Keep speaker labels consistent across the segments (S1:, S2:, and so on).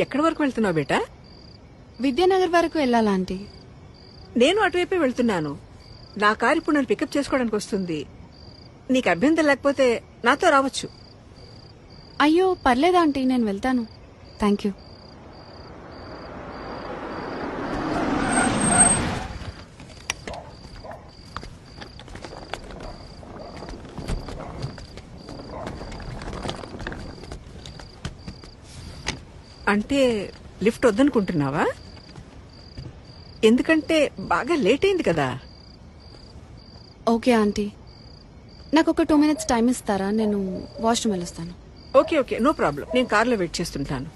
S1: ఎక్కడి వరకు వెళ్తున్నావు బేటా?
S2: విద్యానగర్ వరకు వెళ్ళాలా ఆంటీ?
S1: నేను అటువైపే వెళ్తున్నాను. నా కారు ఇప్పుడు నన్ను పికప్ చేసుకోవడానికి వస్తుంది. నీకు అభ్యంతరం లేకపోతే నాతో రావచ్చు.
S2: అయ్యో పర్లేదు ఆంటీ, నేను వెళ్తాను. Thank you.
S1: అంటే లిఫ్ట్ వద్దనుకుంటున్నావా? ఎందుకంటే బాగా లేట్ అయింది కదా.
S2: ఓకే ఆంటీ, నాకు ఒక 2 minutes టైం ఇస్తారా? నేను వాష్రూమ్ వెళ్ళొస్తాను.
S1: Okay okay, no problem. నేను కార్లో వెయిట్ చేస్తుంటాను.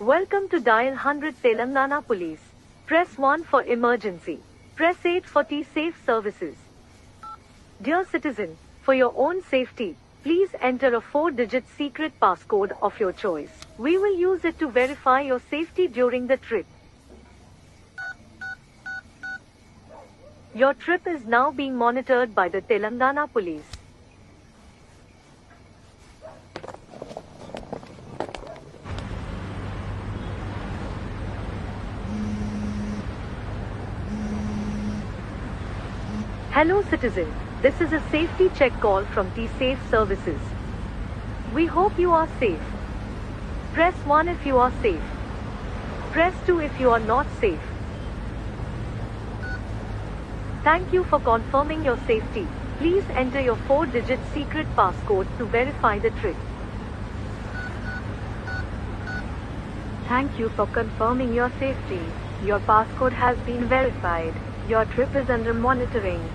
S3: Welcome to Dial 100 Telangana Police. Press 1 for emergency. Press 8 for T-Safe services. Dear citizen, for your own safety, please enter a 4-digit secret passcode of your choice. We will use it to verify your safety during the trip. Your trip is now being monitored by the Telangana Police. Hello citizen, this is a safety check call from T-Safe services. We hope you are safe. Press 1 if you are safe. Press 2 if you are not safe. Thank you for confirming your safety. Please enter your 4-digit secret passcode to verify the trip. Thank you for confirming your safety. Your passcode has been verified. Your trip is under monitoring.